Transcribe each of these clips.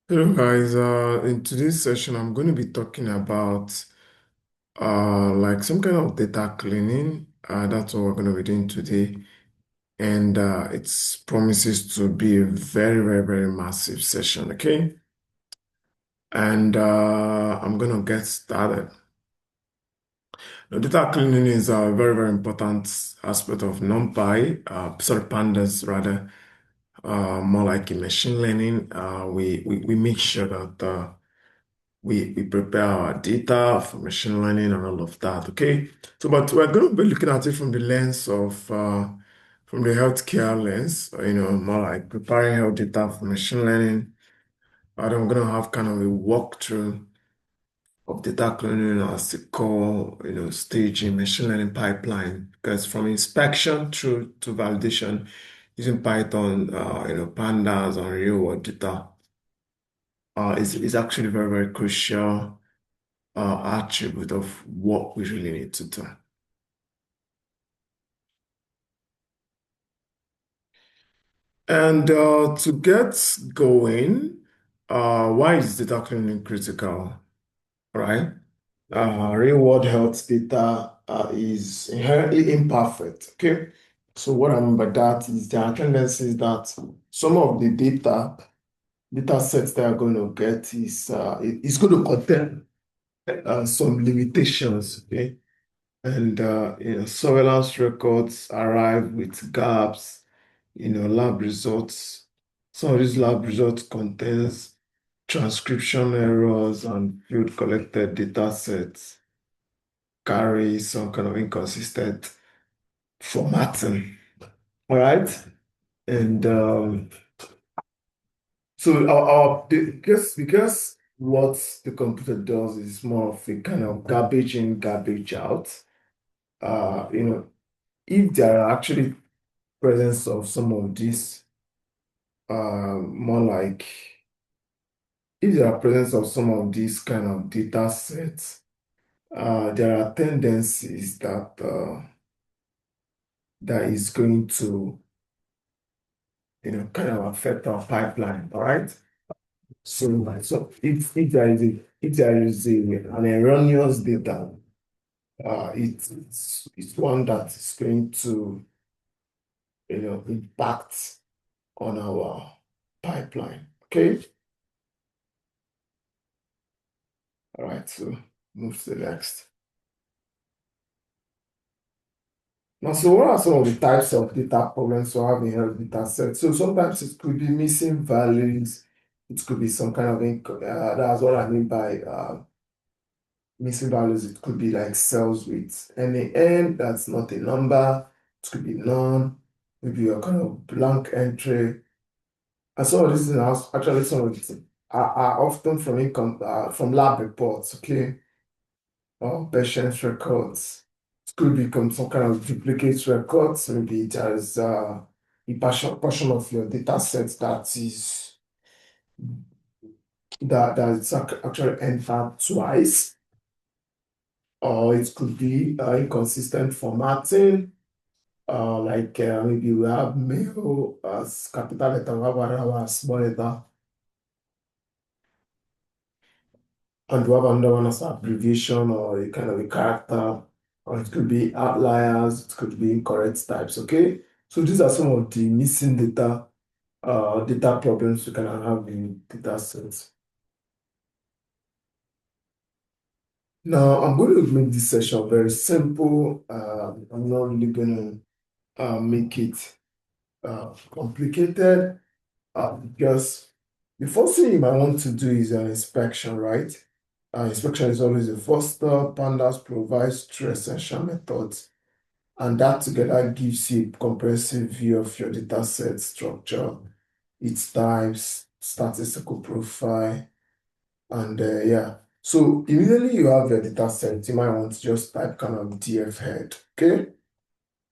Hello guys, in today's session I'm going to be talking about like some kind of data cleaning. That's what we're going to be doing today, and it promises to be a very massive session, okay? And I'm going to get started. Now, data cleaning is a very important aspect of NumPy, pandas rather, more like in machine learning. We make sure that we prepare our data for machine learning and all of that, okay? So, but we're going to be looking at it from the lens of, from the healthcare lens, more like preparing health data for machine learning. And I'm going to have kind of a walkthrough of data cleaning as the core, stage in machine learning pipeline. Because from inspection through to validation, using Python, pandas and real world data, is actually very crucial attribute of what we really need to do. And to get going, why is data cleaning critical, right? Real world health data is inherently imperfect, okay? So what I mean by that is there are tendencies that some of the data sets that are going to get is going to contain some limitations, okay? And surveillance records arrive with gaps, lab results. Some of these lab results contains transcription errors and field collected data sets carry some kind of inconsistent formatting. All right. And so because what the computer does is more of a kind of garbage in, garbage out. You know, if there are actually presence of some of these, more like if there are presence of some of these kind of data sets, there are tendencies that is going to, kind of affect our pipeline. All right. So if there is an erroneous data, it's one that is going to, impact on our pipeline. Okay. All right. So move to the next. Now, so what are some of the types of data problems we have in health data set? So sometimes it could be missing values. It could be some kind of, that's what I mean by missing values. It could be like cells with NaN, that's not a number. It could be none, maybe a kind of blank entry. And some of these things actually some of it are often from from lab reports, okay, or patients' records. It could become some kind of duplicate records. Maybe there's a portion of your data set that's actually entered twice, or it could be inconsistent formatting. Like maybe we have male as capital letter, we have another as small letter, and we have another one as abbreviation or a kind of a character, or it could be outliers, it could be incorrect types. Okay, so these are some of the missing data problems we can have in data sets. Now, I'm going to make this session very simple. I'm not really going to make it complicated because the first thing you might want to do is an inspection, right? Inspection is always the first step. Pandas provides three essential methods, and that together gives you a comprehensive view of your data set structure, its types, statistical profile, and yeah. So immediately you have your data set, you might want to just type kind of df head, okay?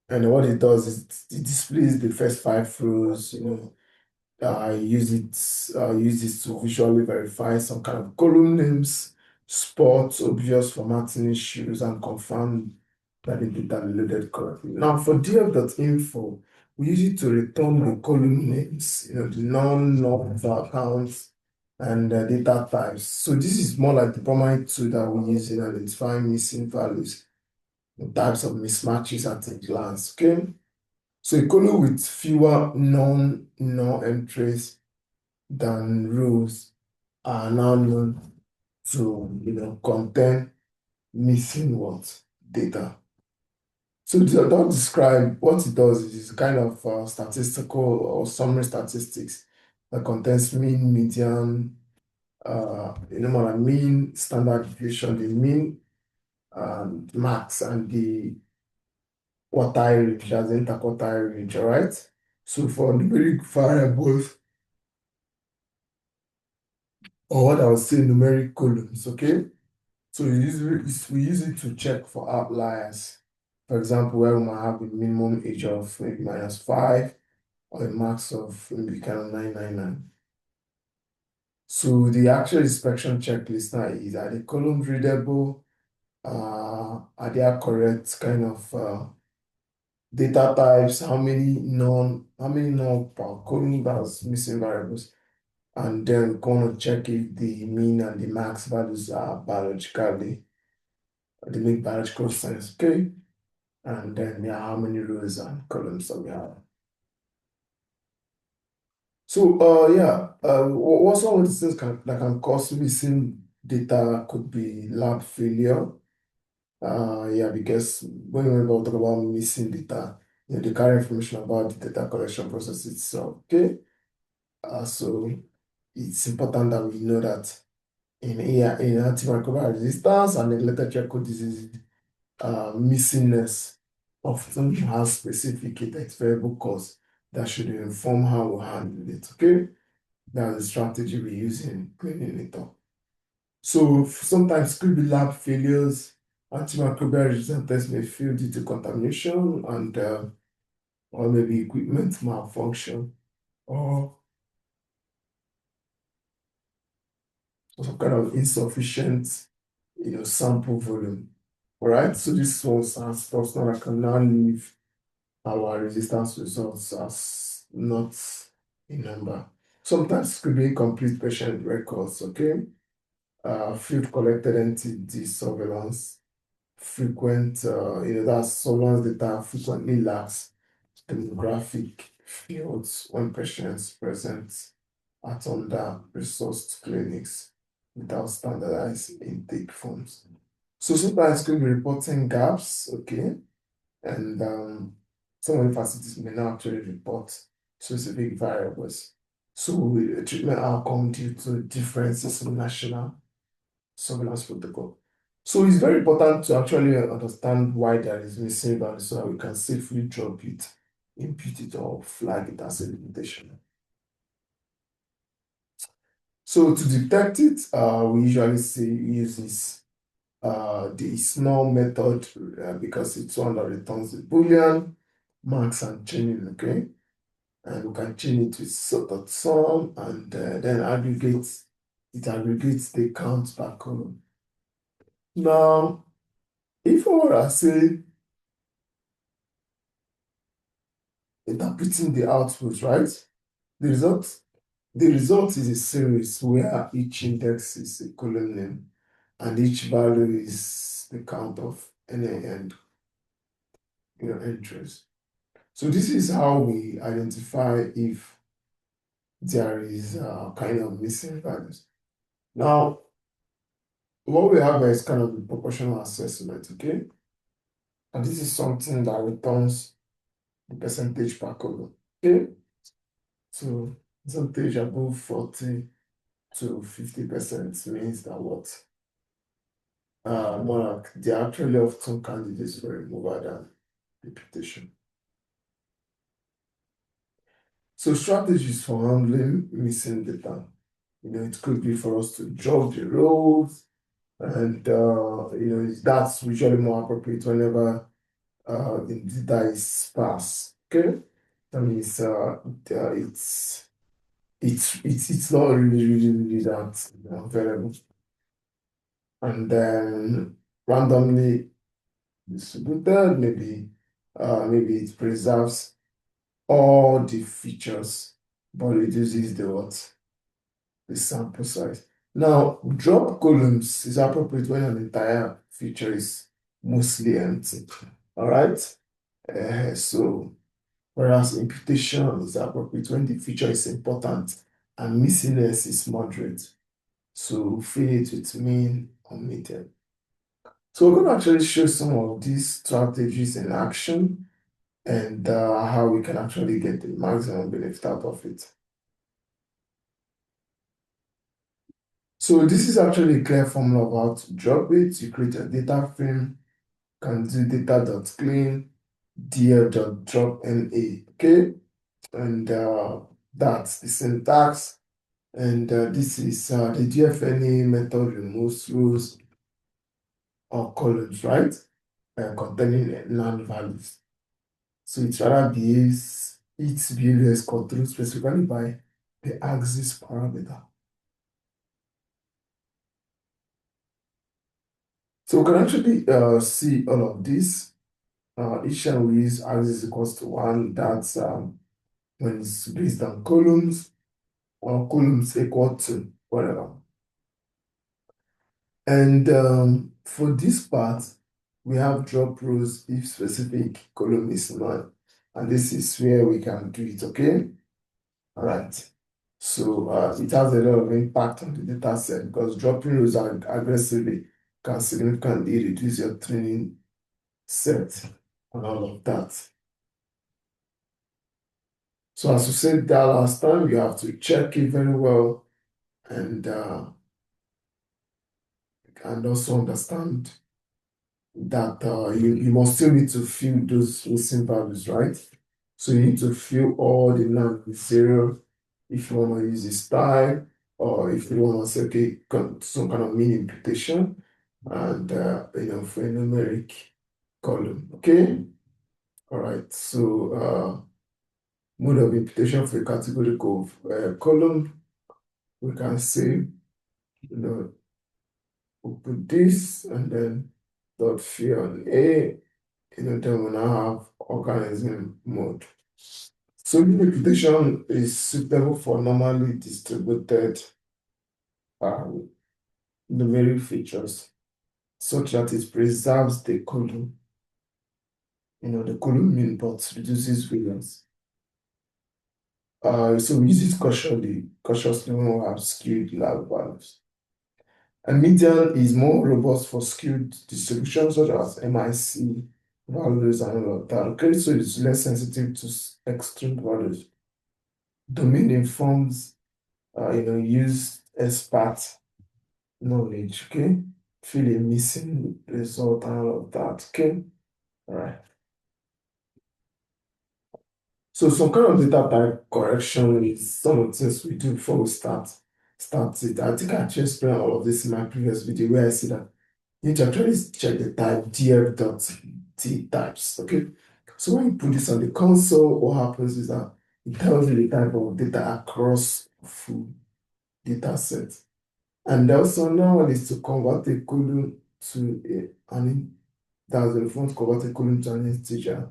And what it does is it displays the first five rows, I use it to visually verify some kind of column names, spot obvious formatting issues, and confirm that the data loaded correctly. Now for df.info, we use it to return the column names, the non-null accounts and data types. So this is more like the primary tool that we use in identifying missing values and types of mismatches at a glance. Okay. So a column with fewer non entries than rows are now known to contain missing what data. So don't describe what it does is kind of statistical or summary statistics that contains mean, median, more like mean, standard deviation, the mean, max, and the quartile range, that's the interquartile range, all right? So for numeric variables, or what I would say numeric columns, okay? So we use it to check for outliers. For example, where we might have a minimum age of maybe -5 or a max of maybe kind of 999. So the actual inspection checklist now is, are the columns readable? Are they correct kind of data types? How many non per column that's missing variables? And then going to check if the mean and the max values are biologically, they make biological sense, okay? And then yeah, how many rows and columns that we have. So yeah, what some of the things that can cause missing data could be lab failure. Yeah, because when we talk about missing data, they carry information about the data collection process itself. Okay, so it's important that we know that in antimicrobial resistance and neglected charcoal disease, missingness often has specific identifiable cause that should inform how we handle it. Okay, that's the strategy we use in cleaning it up. So sometimes could be lab failures, antimicrobial resistance may fail due to contamination and or maybe equipment malfunction or some kind of insufficient, sample volume. All right, so this ones are stuff that I can now leave our resistance results as not a number. Sometimes it could be incomplete patient records, okay? Field collected entity surveillance, frequent, that's surveillance data frequently lacks demographic fields when patients present at under-resourced clinics without standardized intake forms. So sometimes it could be reporting gaps, okay? And some of the facilities may not actually report specific variables. So treatment outcome due to differences in national surveillance protocol. So it's very important to actually understand why there is missing value so that we can safely drop it, impute it, or flag it as a limitation. So to detect it, we usually use this the small method because it's one that returns the Boolean, max and chaining, okay? And we can chain it with sort of sum and then it aggregates the count per column. Now, if I were to say interpreting the output, right? The result, the result is a series where each index is a column name and each value is the count of any end, entries. So this is how we identify if there is kind of missing values. Now, what we have is kind of a proportional assessment, okay? And this is something that returns the percentage per column, okay? So percentage above 40 to 50% means that what? More like they are actually often candidates for removal than reputation. So strategies for handling missing data. It could be for us to drop the rows, and that's usually more appropriate whenever the data is sparse. Okay, that means it's not really that variable, and then randomly distributed. Maybe it preserves all the features, but reduces the what the sample size. Now, drop columns is appropriate when an entire feature is mostly empty. All right. So, whereas imputation is appropriate when the feature is important and missingness is moderate. So, fill it with mean omitted. So, we're going to actually show some of these strategies in action and how we can actually get the maximum benefit out of it. So this is actually a clear formula of how to drop it. You create a data frame, can do data.clean, df.drop NA, okay? And that's the syntax. And this is the dfna method removes rows or columns, right? Containing non-values. So it rather behaves, its behavior is controlled specifically by the axis parameter. So we can actually see all of this. Each time we use axis equals to 1, that's when it's based on columns, or columns equal to whatever. And for this part, we have drop rows if specific column is none. And this is where we can do it, okay? All right. So it has a lot of impact on the data set because dropping rows aggressively can significantly reduce your training set and all of that. So as you said that last time, you have to check it very well and also understand that you must still need to fill those missing values, right? So you need to fill all the none with zero if you want to use a style or if you want to say, okay, some kind of mean imputation and, for a numeric column, okay? All right, so mode of imputation for a categorical column, we can say, we'll put this and then dot fill on A, then we now have organism mode. So the imputation is suitable for normally distributed um, numeric features such that it preserves the column, the column mean but reduces variance. So we use it cautiously when we have skewed lab values. And median is more robust for skewed distributions such as MIC values and all of that. Okay, so it's less sensitive to extreme values. Domain informs, use expert knowledge, okay? Feel a missing result and all of that, okay? All right. So some kind of data type correction is some of the things we do before we start it. I think I actually explained all of this in my previous video where I see that you need to actually check the type df.t types, okay? So when you put this on the console, what happens is that it tells you the type of data across full data set. And also now one is to convert a column to that's if you want to convert a column to an integer.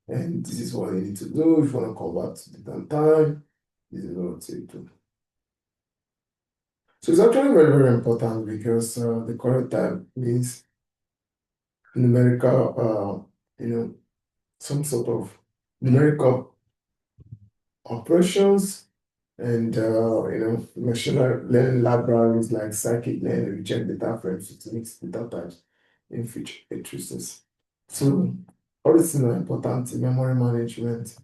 And this is what you need to do if you want to convert to date time. This is what you do. So it's actually very, very important because the correct type means numerical, some sort of numerical operations and, machine learning libraries like scikit-learn reject data frames to mix data types in feature matrices. So all these things are important in memory management.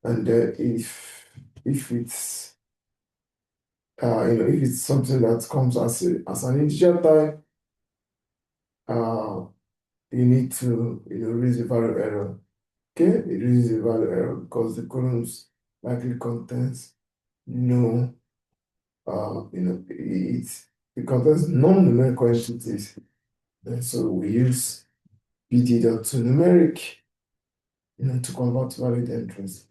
And if it's if it's something that comes as an integer type, you need to raise the value error. Okay, it raises the value error because the columns likely contains no it contains non-numerical entities. And so we use bd.to numeric to convert valid entries.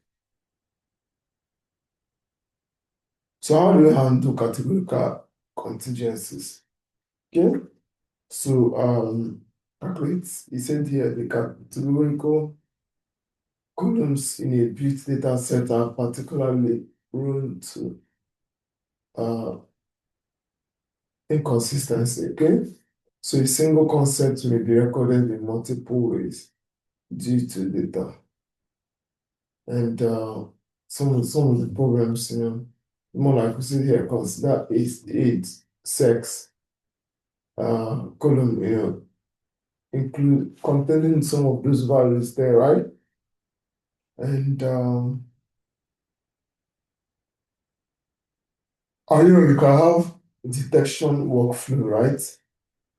So how do we handle categorical contingencies? Okay, so calculate, he said here the categorical columns in a built data set are particularly prone to inconsistency, okay? So a single concept may be recorded in multiple ways due to data. And some of the problems, more like we see here, consider age, sex, column, include containing some of those values there, right? And you can have detection workflow, right?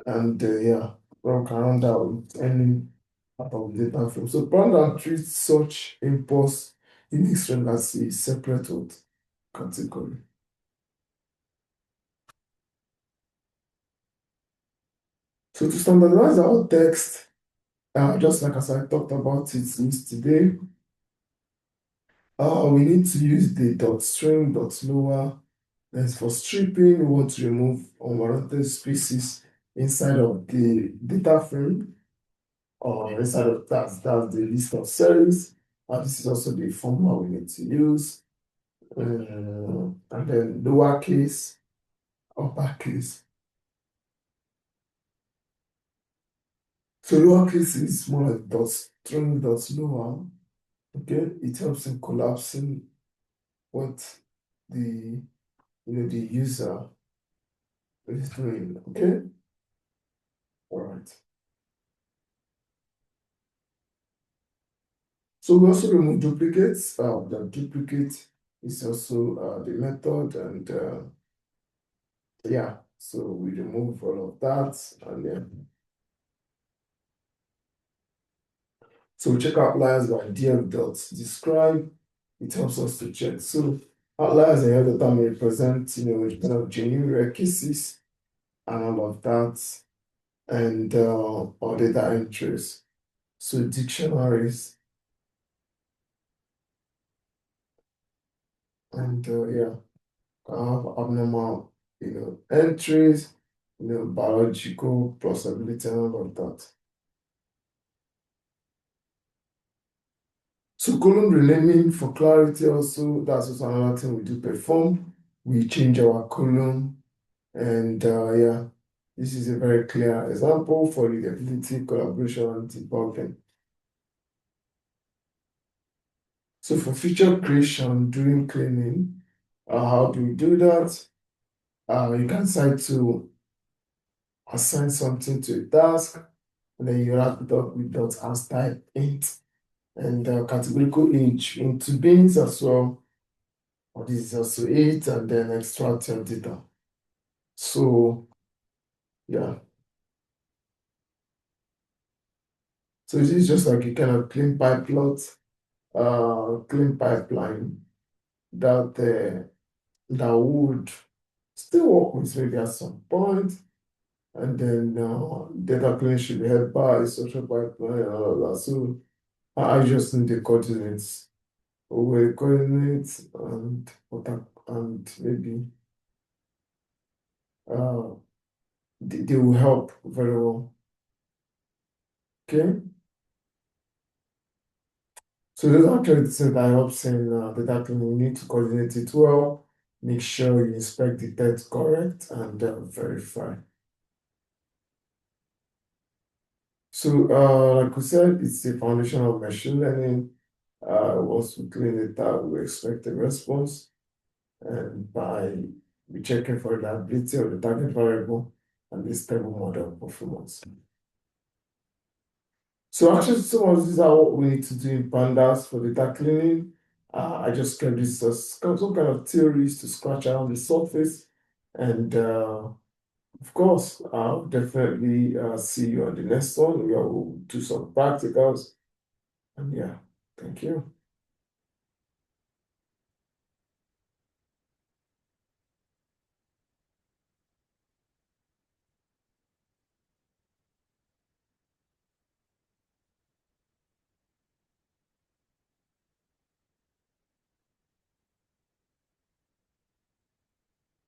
And yeah, work around that with any part of data flow. So Panda treats such impulse unique string as a separate category. So to standardize our text, just like as I talked about it since today, we need to use the dot string dot lower. And for stripping, we want to remove unwarranted spaces inside of the data frame or inside of that's the list of cells. And this is also the formula we need to use. And then lowercase, uppercase. So lowercase is more like dot string dot lower. Okay, it helps in collapsing what the the user is doing. Okay, all right. So we also remove duplicates. The duplicate is also the method, and yeah, so we remove all of that, and then so we check outliers by df.describe. It helps us to check. So outliers in your data may represent, kind of genuine rare cases and all of that, and or data entries. So dictionaries and yeah, have abnormal, entries, biological plausibility and all of that. So column renaming for clarity also, that's also another thing we do perform. We change our column and yeah, this is a very clear example for readability, collaboration, and debugging. So for feature creation during cleaning, how do we do that? You can decide to assign something to a task, and then you wrap it up with dot as type int and categorical age into bins as well. Or this is also it, and then extract your data. So yeah, so this is just like a kind of clean pipeline that that would still work with maybe at some point, and then data cleaning should be helped by social pipeline and all of that. So I just need the coordinates, away coordinates, and and maybe uh, they will help very well. Okay. So those are actually the things that helps in data cleaning. You need to coordinate it well, make sure you inspect the text correct, and verify. So, like we said, it's the foundation of machine learning. Once we clean it out, we expect a response, and by checking for reliability of the target variable and the stable model performance. So actually, some of these are what we need to do in pandas for data cleaning. I just kept this as some kind of theories to scratch around the surface. And of course, I'll definitely see you on the next one. We will do some practicals. And yeah, thank you.